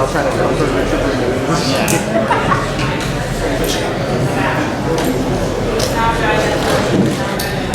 all trying to come from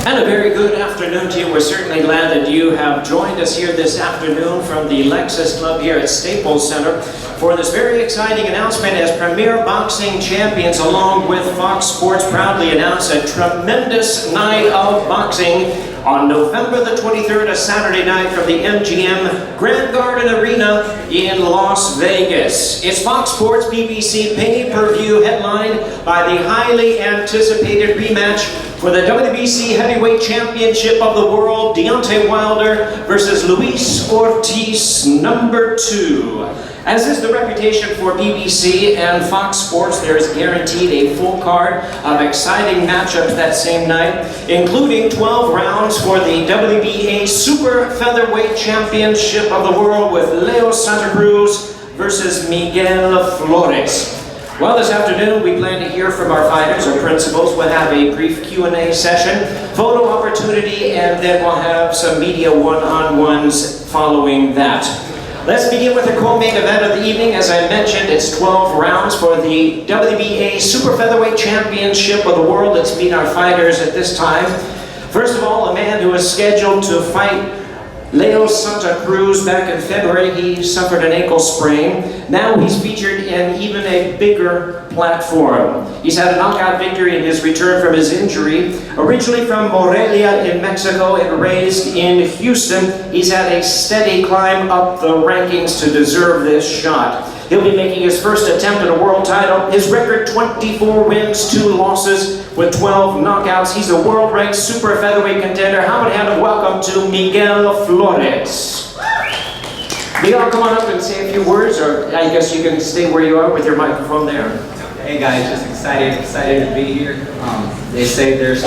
And a very good afternoon to you. We're certainly glad that you have joined us here this afternoon from the Lexus Club here at Staples Center for this very exciting announcement as Premier Boxing Champions, along with Fox Sports, proudly announce a tremendous night of boxing on November the 23rd, a Saturday night from the MGM Grand Garden Arena in Las Vegas. It's Fox Sports BBC pay-per-view headlined by the highly anticipated rematch for the WBC Heavyweight Championship of the World, Deontay Wilder versus Luis Ortiz, number 2. As is the reputation for BBC and Fox Sports, there is guaranteed a full card of exciting matchups that same night, including 12 rounds for the WBA Super Featherweight Championship of the World with Leo Santa Cruz versus Miguel Flores. Well, this afternoon we plan to hear from our fighters. Our principals will have a brief Q&A session, photo opportunity, and then we'll have some media one-on-ones following that. Let's begin with the co-main event of the evening. As I mentioned, it's 12 rounds for the WBA Super Featherweight Championship of the World. Let's meet our fighters at this time. First of all, a man who is scheduled to fight Leo Santa Cruz back in February. He suffered an ankle sprain. Now he's featured in even a bigger platform. He's had a knockout victory in his return from his injury. Originally from Morelia in Mexico and raised in Houston, he's had a steady climb up the rankings to deserve this shot. He'll be making his first attempt at a world title. His record, 24 wins, 2 losses with 12 knockouts. He's a world-ranked super featherweight contender. How about a hand of welcome to Miguel Flores. Miguel, come on up and say a few words, or I guess you can stay where you are with your microphone there. Hey guys, just excited to be here. They say there's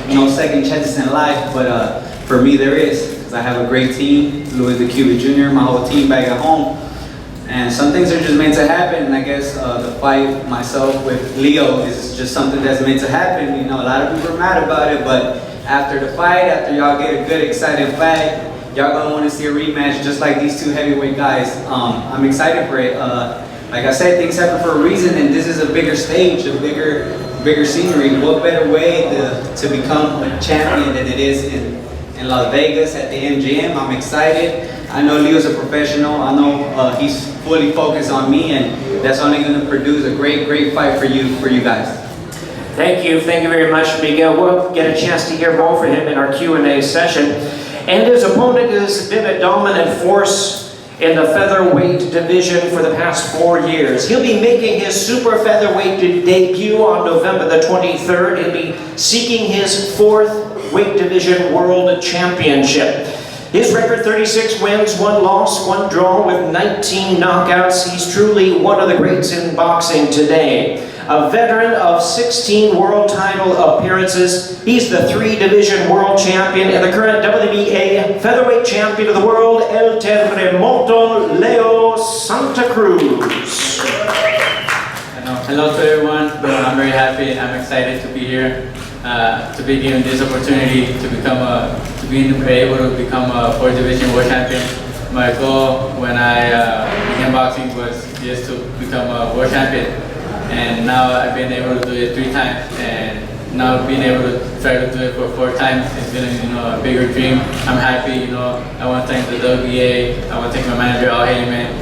no second chances in life, but for me there is, because I have a great team, Louis the Cuban Jr., my whole team back at home. And some things are just meant to happen, and I guess the fight myself with Leo is just something that's meant to happen. You know, a lot of people are mad about it, but after the fight, after y'all get a good, exciting fight, y'all gonna want to see a rematch just like these 2 heavyweight guys. I'm excited for it. Like I said, things happen for a reason, and this is a bigger stage, a bigger scenery. What better way to become a champion than it is in Las Vegas at the MGM? I'm excited. I know Leo's a professional. I know he's fully focused on me, and that's only going to produce a great fight for you guys. Thank you very much, Miguel. We'll get a chance to hear more from him in our Q&A session. And his opponent has been a dominant force in the featherweight division for the past 4 years. He'll be making his super featherweight debut on November the 23rd. He'll be seeking his 4th weight division world championship. His record, 36 wins, 1 loss, 1 draw with 19 knockouts. He's truly one of the greats in boxing today. A veteran of 16 world title appearances. He's the 3-division world champion and the current WBA featherweight champion of the world, El Terremoto, Leo Santa Cruz. Hello to everyone. I'm very happy. I'm excited to be here, to be given this opportunity to be able to become a 4th-division world champion. My goal when I began boxing was just to become a world champion, and now I've been able to do it 3 times, and now being able to try to do it for 4 times is been a bigger dream. I'm happy. I want to thank the WBA. I want to thank my manager Al Heyman,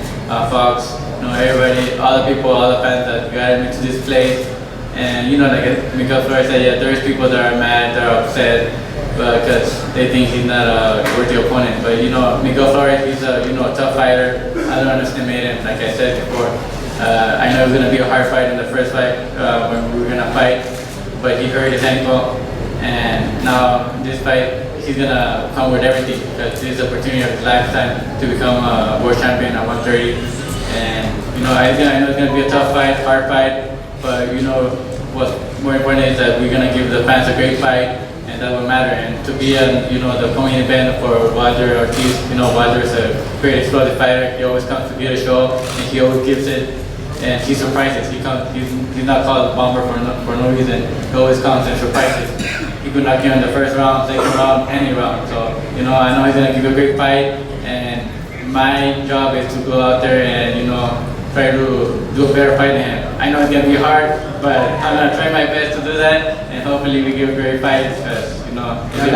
Fox, everybody, all the people, all the fans that guided me to this place. And like Miguel Flores said, yeah, there's people that are mad, that are upset, because they think he's not a worthy opponent. But Miguel Flores, he's a tough fighter. I don't underestimate him. Like I said before, I know it was gonna be a hard fight in the first fight when we were gonna fight, but he hurt his ankle, and now this fight he's gonna come with everything, because this is the opportunity of his lifetime to become a world champion at 130. And I know it's gonna be a tough fight, hard fight, but what's more important is that we're gonna give the fans a great fight, and and that will matter. And to be the coming event for Wilder Ortiz, Wilder is a great explosive fighter. He always comes to get a show, and he always gives it. And he surprises. He's not called a bomber for no reason. He always comes and surprises. He could knock you in the first round, second round, any round. So I know he's gonna give you a great fight, and my job is to go out there and try to do a better fight than him. I know it's gonna be hard, but I'm gonna try my best to do that, and hopefully we give a great fight because it's gonna be very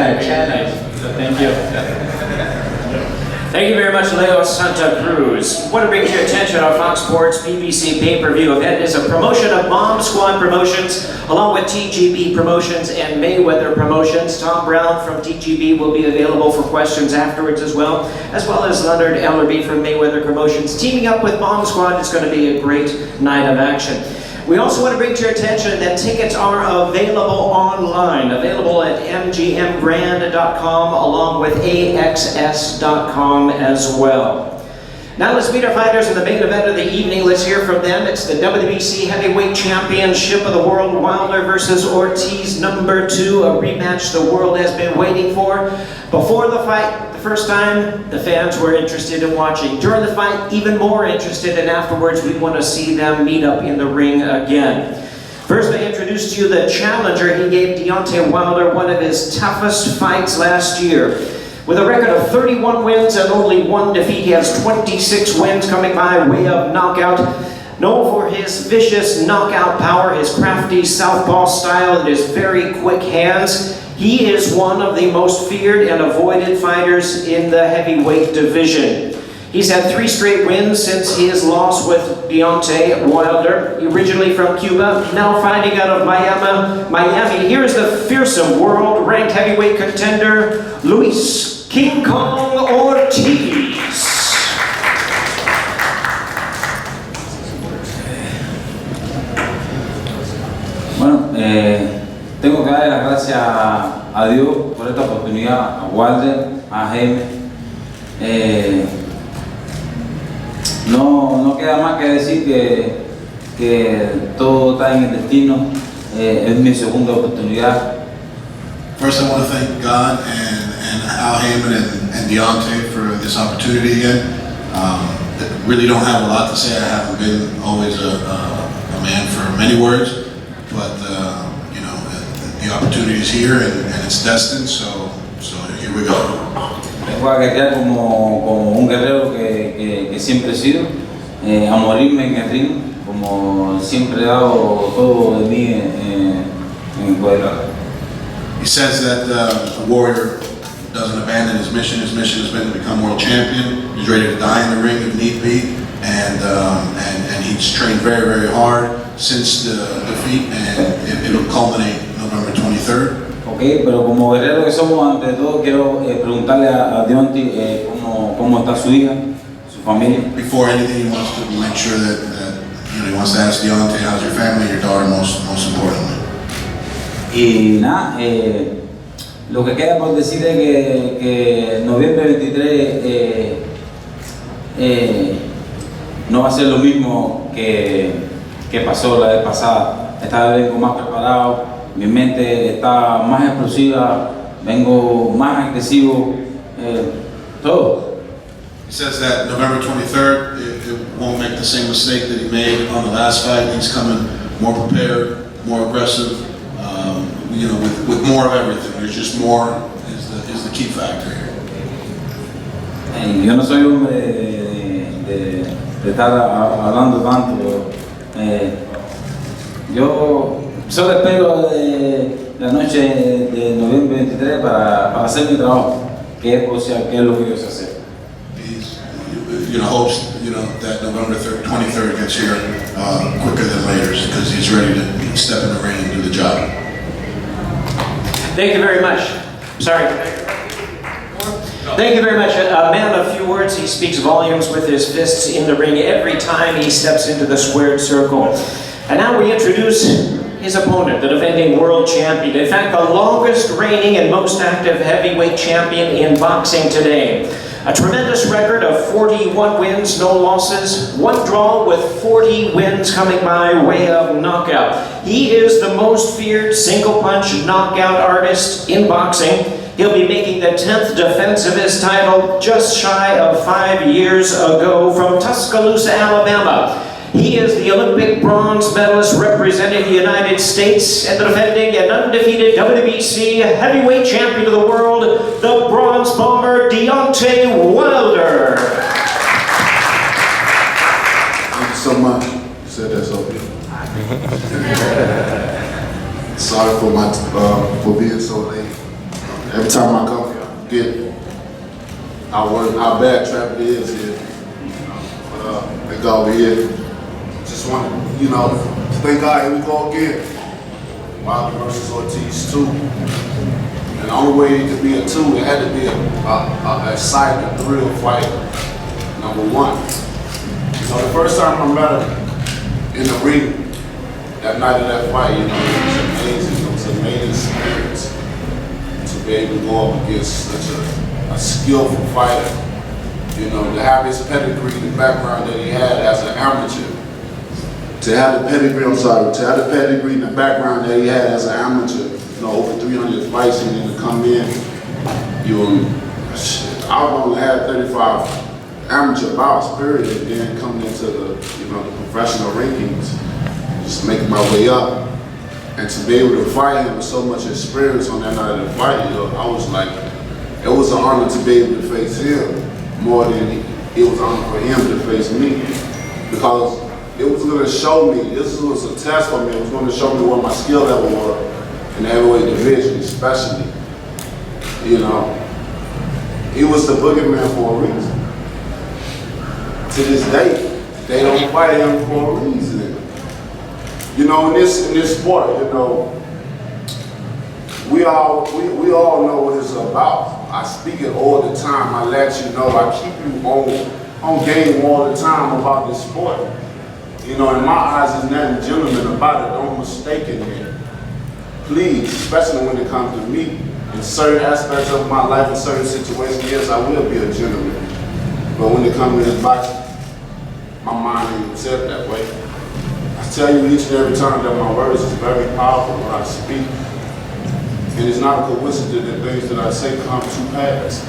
nice. So thank you. Thank you very much, Leo Santa Cruz. Want to bring to your attention our Fox Sports PBC pay-per-view event is a promotion of Bomb Squad Promotions, along with TGB Promotions and Mayweather Promotions. Tom Brown from TGB will be available for questions afterwards as well as Leonard Ellerby from Mayweather Promotions. Teaming up with Bomb Squad is going to be a great night of action. We also want to bring to your attention that tickets are available online, available at mgmgrand.com along with axs.com as well. Now let's meet our fighters in the main event of the evening. Let's hear from them. It's the WBC Heavyweight Championship of the World, Wilder versus Ortiz, number 2, a rematch the world has been waiting for. Before the fight, the first time, the fans were interested in watching. During the fight, even more interested, and afterwards, we want to see them meet up in the ring again. First, I introduced to you the challenger. He gave Deontay Wilder one of his toughest fights last year. With a record of 31 wins and only 1 defeat, he has 26 wins coming by way of knockout. Known for his vicious knockout power, his crafty southpaw style, and his very quick hands, he is one of the most feared and avoided fighters in the heavyweight division. He's had 3 straight wins since his loss with Deontay Wilder. Originally from Cuba, now fighting out of Miami. Here is the fearsome world-ranked heavyweight contender, Luis King Kong Ortiz. Bueno, tengo que darle las gracias a Dios por esta oportunidad, a Wilder, a Jaime. No queda más que decir que todo está en el destino. Es mi segunda oportunidad. First, I want to thank God and Al Heyman and Deontay for this opportunity again. Really don't have a lot to say. I haven't been always a man for many words, but the opportunity is here and it's destined. So here we go. Vengo a guerrear como un guerrero que siempre he sido, a morirme en el ring, como siempre he dado todo de mí en el cuadrilátero. He says that a warrior doesn't abandon his mission. His mission has been to become world champion. He's ready to die in the ring if need be, and he's trained very, very hard since the defeat, and it'll culminate November 23rd. Okay, pero como guerrero que somos, ante todo quiero preguntarle a Deontay cómo está su hija, su familia. Before anything, he wants to make sure that he wants to ask Deontay, how's your family, your daughter, most importantly. Y nada, lo que queda por decir es que noviembre 23 no va a ser lo mismo que pasó la vez pasada. Esta vez vengo más preparado, mi mente está más explosiva, vengo más agresivo, todo. He says that November 23rd, it won't make the same mistake that he made on the last fight. He's coming more prepared, more aggressive, with more of everything. There's just more is the key factor here. Yo no soy hombre de estar hablando tanto. Yo solo espero la noche de noviembre 23 para hacer mi trabajo, que es lo que yo sé hacer. He hopes that November 23rd gets here quicker than later because he's ready to step in the ring and do the job. Thank you very much. Sorry. Thank you very much. A man of few words. He speaks volumes with his fists in the ring every time he steps into the squared circle. And now we introduce his opponent, the defending world champion. In fact, the longest reigning and most active heavyweight champion in boxing today. A tremendous record of 41 wins, no losses, 1 draw with 40 wins coming by way of knockout. He is the most feared single-punch knockout artist in boxing. He'll be making the 10th defense of his title just shy of 5 years ago from Tuscaloosa, Alabama. He is the Olympic bronze medalist representing the United States and the defending and undefeated WBC heavyweight champion of the world, the bronze bomber Deontay Wilder. Thank you so much. You said that so good. Sorry for being so late. Every time I come here, I forget how bad traffic is here. Thank God we're here. Just want to, thank God, here we go again. Wilder versus Ortiz 2. And the only way it could be a 2, it had to be a exciting, a thrill fight. Number 1. The first time I met him in the ring, that night of that fight, it was amazing. It was an amazing experience to be able to go up against such a skillful fighter. To have his pedigree, the background that he had as an amateur. To have the pedigree, to have the pedigree and the background that he had as an amateur, over 300 fights, and then to come in, I've only had 35 amateur bouts, period, and then coming into the professional rankings, just making my way up, and to be able to fight him with so much experience on that night of the fight, I was like, it was an honor to be able to face him more than it was an honor for him to face me, because it was going to show me, this was a test for me, it was going to show me what my skill level was in the heavyweight division, especially. He was the boogeyman for a reason. To this day, they don't fight him for a reason. In this sport, we all know what it's about. I speak it all the time. I let you know. I keep you on game all the time about this sport. In my eyes, there's nothing gentleman about it. Don't mistake it, man. Please, especially when it comes to me, in certain aspects of my life, in certain situations, yes, I will be a gentleman. But when it comes to this boxing, my mind ain't set that way. I tell you each and every time that my words is very powerful when I speak. And it's not a coincidence that things that I say come to pass.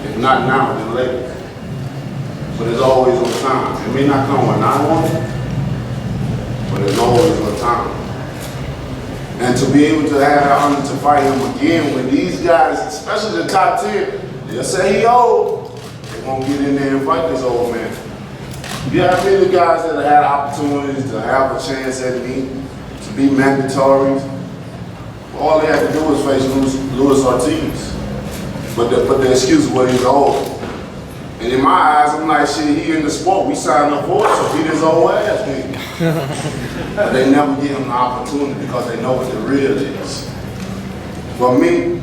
If not now, then later. But it's always on time. It may not come when I want it, but it's always on time. And to be able to have that honor to fight him again when these guys, especially the top 10, they'll say he old. They won't get in there and fight this old man. You have many guys that have had opportunities to have a chance at me, to be mandatories. All they had to do was face Luis Ortiz. But the excuse was he's old. And in my eyes, I'm like, shit, he in the sport, we signed up for it, so beat his old ass, nigga. But they never give him the opportunity because they know what the real is. For me,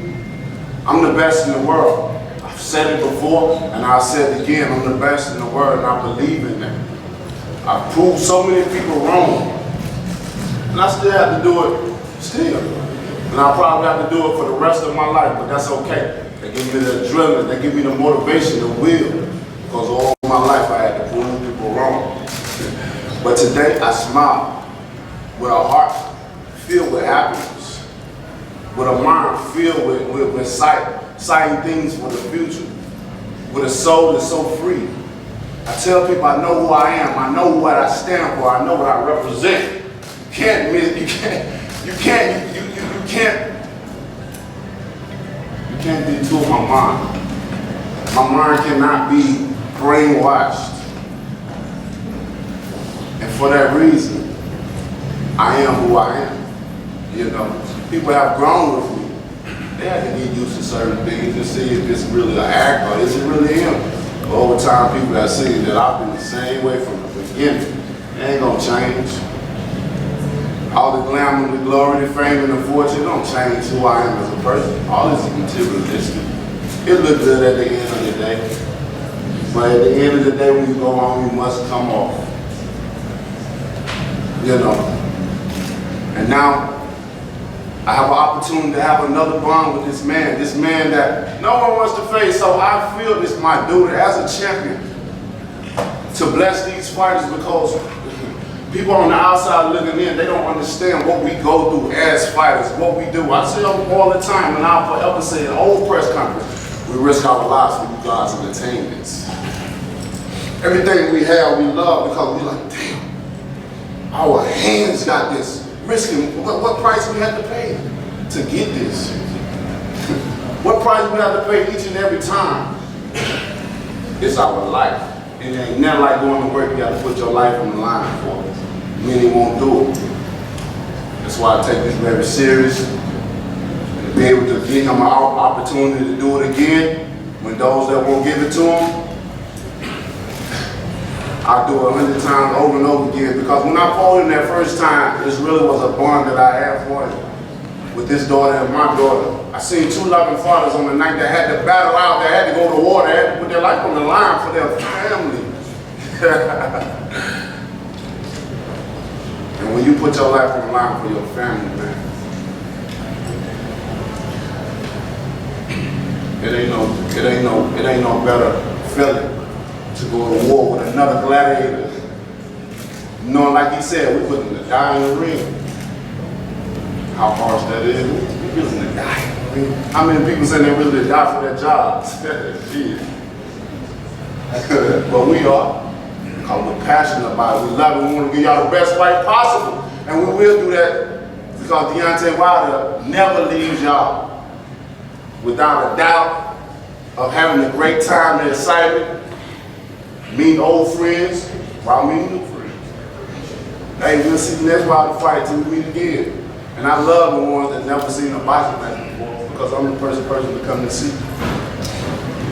I'm the best in the world. I've said it before, and I'll say it again, I'm the best in the world, and I believe in that. I've proved so many people wrong, and I still have to do it, still. And I'll probably have to do it for the rest of my life, but that's okay. They give me the adrenaline, they give me the motivation, the will. Because all my life I had to prove people wrong. But today I smile with a heart filled with happiness, with a mind filled with sighting things for the future, with a soul that's so free. I tell people I know who I am, I know what I stand for, I know what I represent. You can't detour my mind. My mind cannot be brainwashed. And for that reason, I am who I am. People have grown with me. They had to get used to certain things and see if it's really an act or is it really him. But over time, people have seen that I've been the same way from the beginning. It ain't gonna change. All the glamour, the glory, the fame, and the fortune don't change who I am as a person. All this is materialistic. It looks good at the end of the day. But at the end of the day, when you go home, you must come off. And now, I have an opportunity to have another bond with this man that no one wants to face. So I feel it's my duty as a champion to bless these fighters, because people on the outside looking in, they don't understand what we go through as fighters, what we do. I say them all the time, and I'll forever say in old press conference, we risk our lives for you guys' entertainments. Everything we have, we love, because we're like, damn, our hands got this. Risking what price we have to pay to get this. What price we have to pay each and every time. It's our life. It ain't nothing like going to work. You got to put your life on the line for it. Many won't do it. That's why I take this very serious. And to be able to give him an opportunity to do it again, when those that won't give it to him, I'll do it 100 times over and over again, because when I fought him that first time, this really was a bond that I had for him. With this daughter and my daughter. I seen two loving fathers on the night that had to battle out, that had to go to war, that had to put their life on the line for their family. And when you put your life on the line for your family, man, it ain't no better feeling to go to war with another gladiator. Knowing, like he said, we put him to die in the ring. How harsh that is. We put him to die in the ring. How many people say they're willing to die for their jobs? Shit. But we are. Because we're passionate about it. We love it. We want to give y'all the best fight possible. And we will do that, because Deontay Wilder never leaves y'all without a doubt of having a great time and excitement. Meet old friends while meeting new friends. Hey, we'll see the next Wilder fight till we meet again. And I love the ones that never seen a boxing match before, because I'm the person to come to see.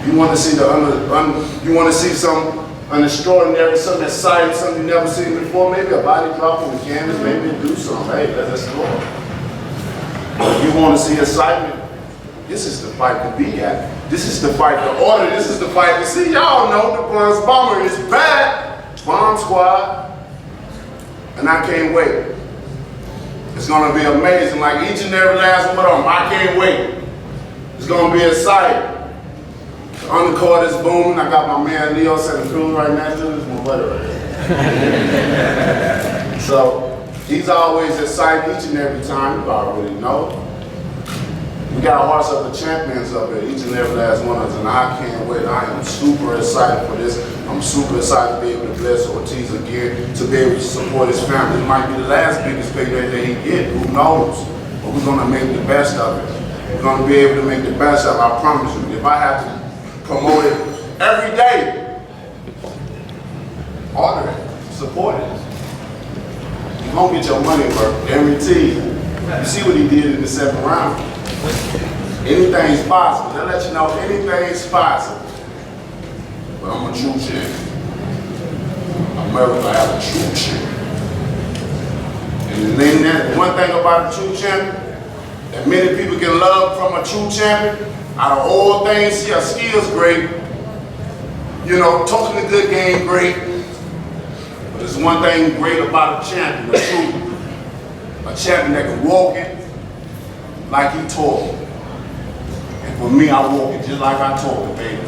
You want to see you want to see an extraordinary, something exciting, something you've never seen before. Maybe a body drop on the canvas, maybe do something. Hey, let's explore. If you want to see excitement, this is the fight to be at. This is the fight to order. This is the fight to see. Y'all know the Bronze Bomber is back. Bomb Squad. And I can't wait. It's going to be amazing. Like each and every last one of them. I can't wait. It's going to be exciting. The undercard is booming. I got my man Leo Santa Cruz right next to this. My buddy right here. So he's always excited each and every time. You already know. We got our hearts of the champions up here, each and every last one of us, and I can't wait. I am super excited for this. I'm super excited to be able to bless Ortiz again, to be able to support his family. It might be the last biggest payday that he get, who knows? But we're gonna make the best of it. We're gonna be able to make the best of it, I promise you. If I have to promote it every day, order it, support it. You're gonna get your money worth, guaranteed. You see what he did in the 7th round. Anything's possible. They'll let you know anything's possible. But I'm a true champion. America have a true champion. And then that one thing about a true champion that many people can love from a true champion, out of all things, your skills great. You know, talking a good game great. But there's one thing great about a champion, a champion that can walk it like he taught. And for me, I walk it just like I taught it, baby.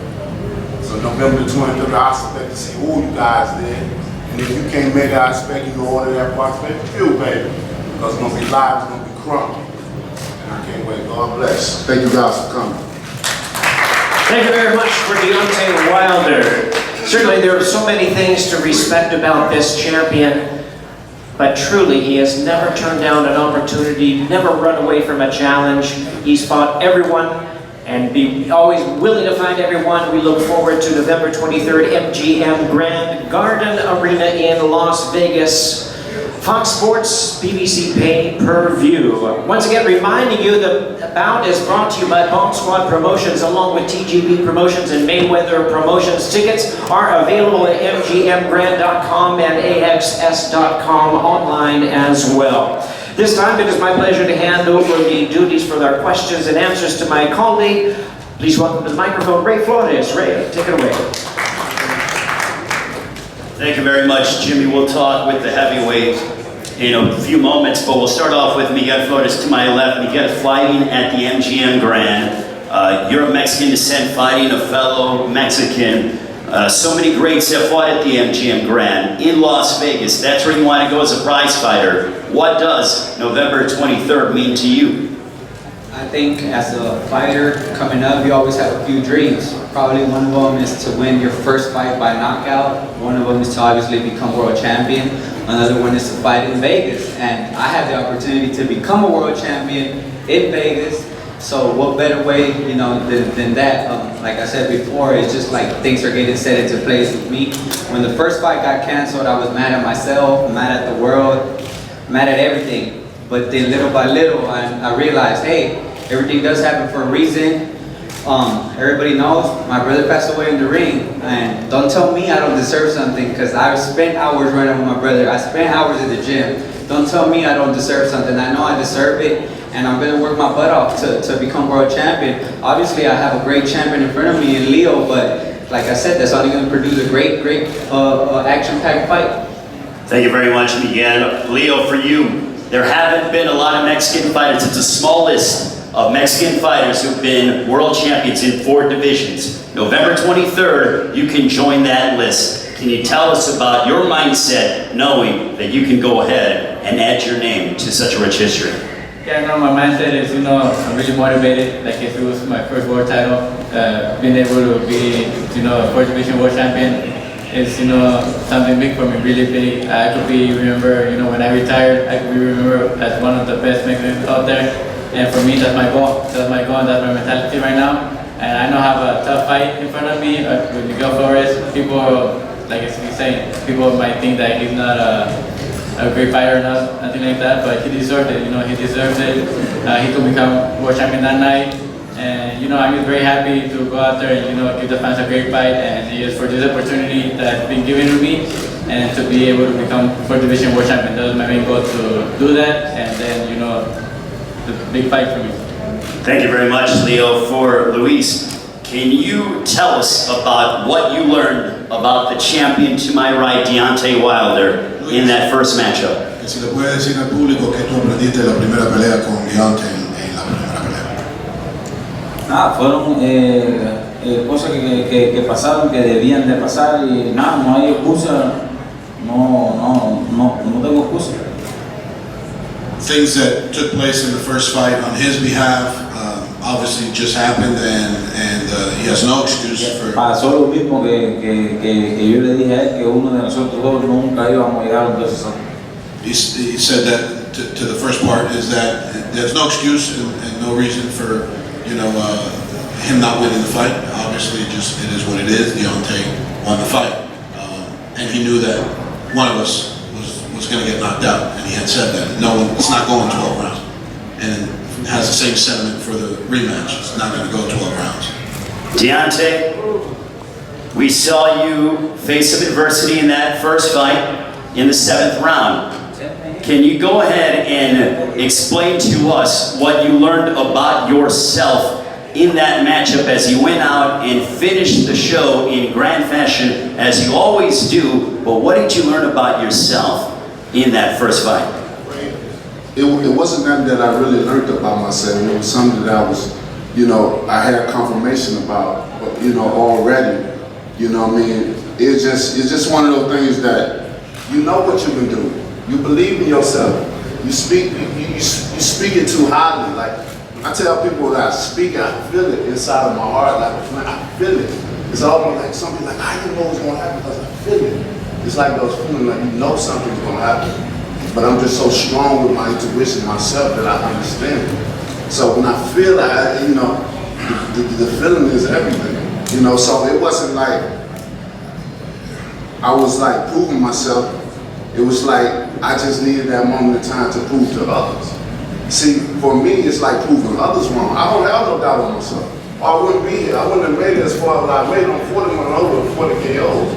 So November the 23rd, I expect to see all you guys there. And if you can't make it, I expect you to order that box pay-per-view, baby. Because it's gonna be live, it's gonna be crunk. And I can't wait. God bless. Thank you guys for coming. Thank you very much for Deontay Wilder. Certainly there are so many things to respect about this champion. But truly, he has never turned down an opportunity, never run away from a challenge. He's fought everyone and be always willing to fight everyone. We look forward to November 23rd, MGM Grand Garden Arena in Las Vegas. Fox Sports, BBC pay-per-view. Once again, reminding you that the bout is brought to you by Bomb Squad Promotions, along with TGB Promotions and Mayweather Promotions. Tickets are available at mgmgrand.com and axs.com online as well. This time, it is my pleasure to hand over the duties for our questions and answers to my colleague. Please welcome to the microphone, Ray Flores. Ray, take it away. Thank you very much, Jimmy. We'll talk with the heavyweight. in a few moments, but we'll start off with Miguel Flores to my left. Miguel fighting at the MGM Grand. You're of Mexican descent, fighting a fellow Mexican. So many greats have fought at the MGM Grand in Las Vegas. That's where you want to go as a prize fighter. What does November 23rd mean to you? I think as a fighter coming up, you always have a few dreams. Probably one of them is to win your first fight by knockout. One of them is to obviously become world champion. Another one is to fight in Vegas. And I had the opportunity to become a world champion in Vegas. So what better way, you know, than that? Like I said before, it's just like things are getting set into place with me. When the first fight got canceled, I was mad at myself, mad at the world, mad at everything. But then little by little, I realized, hey, everything does happen for a reason. Everybody knows my brother passed away in the ring. And don't tell me I don't deserve something, because I spent hours running with my brother. I spent hours at the gym. Don't tell me I don't deserve something. I know I deserve it. And I'm going to work my butt off to become world champion. Obviously, I have a great champion in front of me in Leo, but like I said, that's only going to produce a great action-packed fight. Thank you very much, Miguel. Leo, for you, there haven't been a lot of Mexican fighters. It's a small list of Mexican fighters who've been world champions in 4 divisions. November 23rd, you can join that list. Can you tell us about your mindset knowing that you can go ahead and add your name to such a rich history? Yeah, no, my mindset is, you know, I'm really motivated. Like if it was my first world title, being able to be, you know, a 4th division world champion is, you know, something big for me, really big. I could be remembered, you know, when I retired, I could be remembered as one of the best Mexicans out there. And for me, that's my goal. That's my goal, and that's my mentality right now. And I know I have a tough fight in front of me with Miguel Flores. People, like he's saying, people might think that he's not a great fighter or nothing like that, but he deserved it. You know, he deserves it. He could become world champion that night, and you know, I'm just very happy to go out there and you know give the fans a great fight, and just for this opportunity that's been given to me, and to be able to become 4th division world champion. That was my main goal, to do that, and then you know, the big fight for me. Thank you very much, Leo. For Luis, can you tell us about what you learned about the champion to my right, Deontay Wilder, in that first matchup? Que si le puede decir al público que tú aprendiste en la primera pelea con Deontay en la primera pelea. Nada, fueron cosas que pasaron, que debían de pasar y nada, no hay excusa, no tengo excusa. Things that took place in the first fight on his behalf obviously just happened, and he has no excuse for. Pasó lo mismo que yo le dije a él, que uno de nosotros dos nunca íbamos a llegar a un desastre. He said that to the first part is that there's no excuse and no reason for him not winning the fight. Obviously, just it is what it is. Deontay won the fight, and he knew that one of us was going to get knocked out, and he had said that it's not going 12 rounds, and has the same sentiment for the rematch. It's not going to go 12 rounds. Deontay, we saw you face some adversity in that first fight in the 7th round. Can you go ahead and explain to us what you learned about yourself in that matchup as you went out and finished the show in grand fashion, as you always do, but what did you learn about yourself in that first fight? It wasn't nothing that I really learned about myself. It was something that I was, I had confirmation about, already. You know what I mean? It's just one of those things that you know what you can do. You believe in yourself. You speak it too highly. Like I tell people that I speak, I feel it inside of my heart. Like man, I feel it. It's almost like something like I don't know what's gonna happen because I feel it. It's like those feelings like you know something's gonna happen. But I'm just so strong with my intuition myself that I understand it. So when I feel that, the feeling is everything. So it wasn't like I was like proving myself. It was like I just needed that moment of time to prove to others. See, for me, it's like proving others wrong. I don't have no doubt on myself. Or I wouldn't be here. I wouldn't have made it as far as I made on 41 over 40 KOs.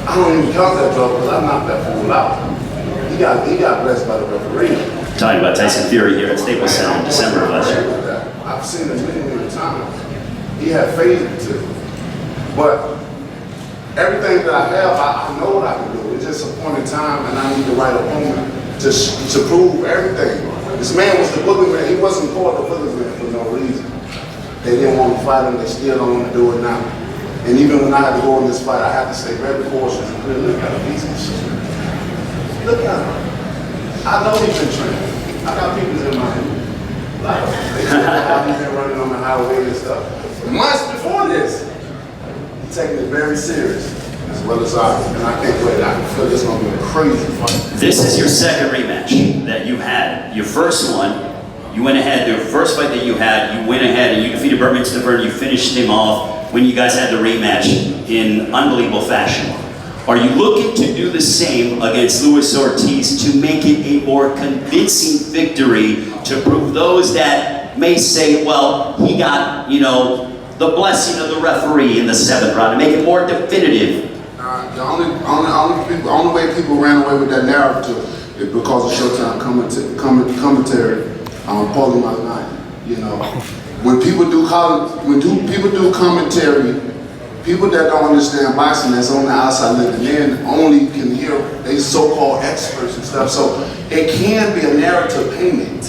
I don't even count that job because I knocked that fool out. He got blessed by the referee. Talking about Tyson Fury here at Staples Center in December of last year. I've seen it many times. He had phased it too. But everything that I have, I know what I can do. It's just a point in time and I need the right opponent to prove everything. This man was the boogeyman. He wasn't called the boogeyman for no reason. They didn't want to fight him. They still don't want to do it now. And even when I had to go in this fight, I had to stay very cautious. And look at him. He's look at him. I know he's been training. I got people in my head. They how he's been running on the highway and stuff. Months before this, he's taking it very serious, as well as I. And I can't wait. I feel this is going to be a crazy fight. This is your second rematch that you had. Your first one, you went ahead, the first fight that you had, you went ahead and you defeated Burminster, you finished him off when you guys had the rematch in unbelievable fashion. Are you looking to do the same against Luis Ortiz to make it a more convincing victory to prove those that may say, well, he got, you know, the blessing of the referee in the 7th round, to make it more definitive? The only way people ran away with that narrative is because of Showtime commentary. Paulie Malignani, you know, when people do commentary, people that don't understand boxing, that's on the outside looking in, only can hear they so-called experts and stuff. So it can be a narrative painted.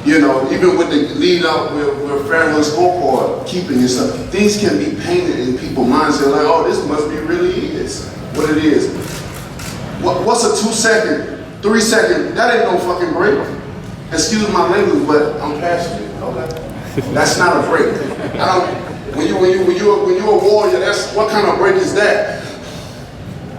You know, even with the lead up with Fairway scorecard keeping and stuff, things can be painted in people's minds. They're like, oh, this must be really is what it is. What's a 2 second, 3 second? That ain't no fucking break. Excuse my language, but I'm passionate. Okay, that's not a break. When you're a warrior, that's what kind of break is that?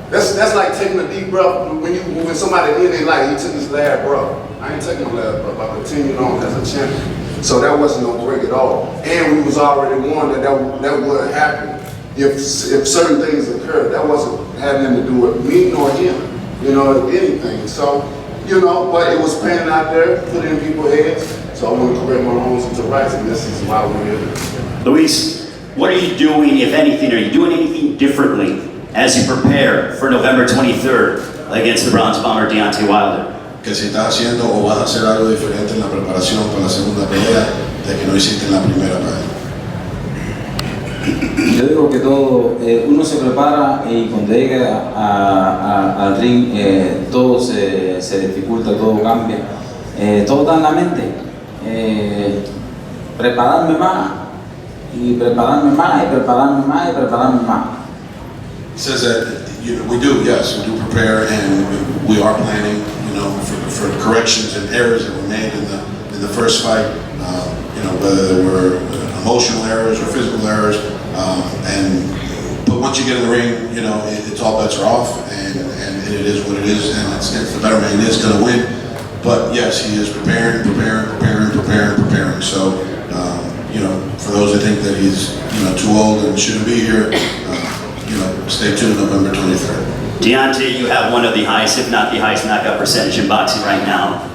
That's like taking a deep breath. When somebody in their life, he took his last breath. I ain't taking my last breath. I continued on as a champion. So that wasn't no break at all. And we was already warned that would happen if certain things occurred. That wasn't had nothing to do with me nor him. You know, anything. So. You know, but it was painted out there, put in people's heads. So I want to correct my wrongs into rights, and this is why we're here. Luis, what are you doing, if anything? Are you doing anything differently as you prepare for November 23rd against the bronze bomber Deontay Wilder? Que si estás haciendo o vas a hacer algo diferente en la preparación para la segunda pelea de que no hiciste en la primera pelea. Yo digo que todo, uno se prepara y cuando llega al ring todo se dificulta, todo cambia, todo está en la mente. Prepararme más y prepararme más y prepararme más y prepararme más. He says that we do, yes, we do prepare and we are planning, you know, for corrections and errors that were made in the first fight, you know, whether they were emotional errors or physical errors. But once you get in the ring, you know, it's all bets are off, and it is what it is, and it's the better man is going to win. But yes, he is preparing. So, you know, for those who think that he's, you know, too old and shouldn't be here, you know, stay tuned November 23rd. Deontay, you have one of the highest, if not the highest, knockout percentage in boxing right now.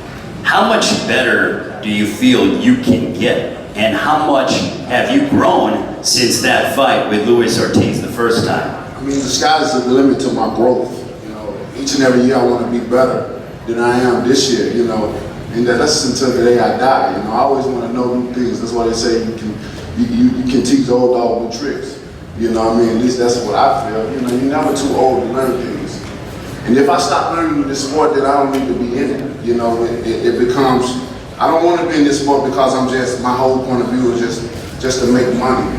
How much better do you feel you can get? And how much have you grown since that fight with Luis Ortiz the first time? I mean, the sky's the limit to my growth. You know, each and every year I want to be better than I am this year. You know, and that's until the day I die. You know, I always want to know new things. That's why they say you can teach the old dog new tricks. You know what I mean? At least that's what I feel. You know, you're never too old to learn things. And if I stop learning this sport, then I don't need to be in it. You know, it becomes. I don't want to be in this sport because my whole point of view is just to make money.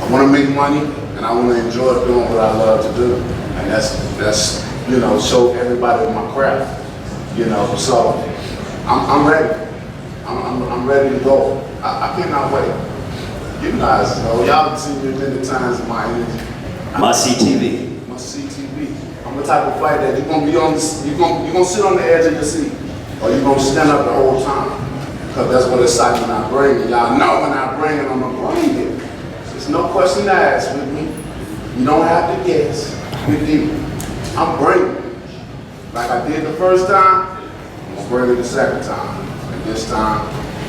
I want to make money and I want to enjoy doing what I love to do. And that's you know, show everybody my craft. You know, so I'm ready. I'm ready to go. I cannot wait. You guys know, y'all have seen me many times in my energy. Must see TV. Must see TV. I'm the type of fighter that you're gonna sit on the edge of your seat, or you're gonna stand up the whole time. Because that's what excitement I bring. And y'all know when I bring it, I'm gonna bring it. There's no question asked with me. You don't have to guess with you. I'm bringing it. Like I did the first time, I'm gonna bring it the second time. And this time,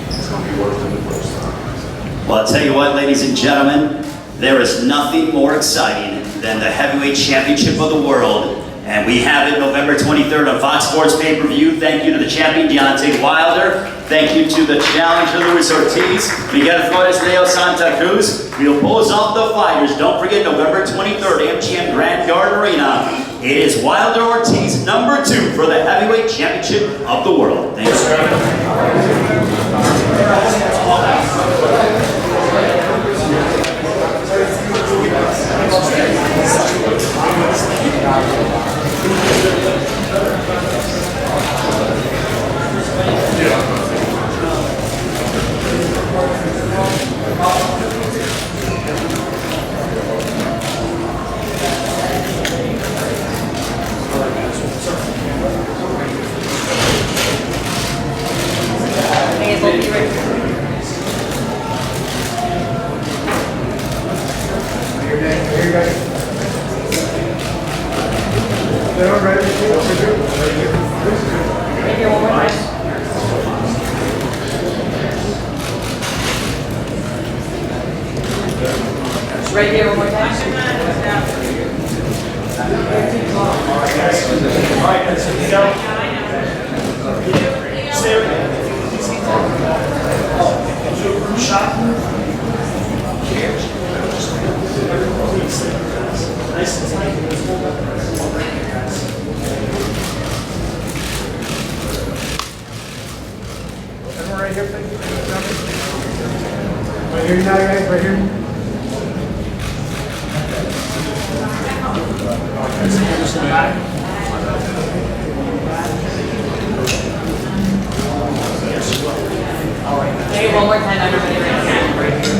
it's gonna be worse than the first time. Well, I'll tell you what, ladies and gentlemen, there is nothing more exciting than the heavyweight championship of the world. And we have it November 23rd on Fox Sports pay-per-view. Thank you to the champion, Deontay Wilder. Thank you to the challenger, Luis Ortiz. Miguel Flores, Leo Santa Cruz. We'll pose off the fighters. Don't forget, November 23rd, MGM Grand Garden Arena. it is Wilder Ortiz, number 2 for the heavyweight championship of the world. Thanks. Right there, one more time. Right here, thank you. Right here, guys, right here. Hey, one more time, everybody. Right here.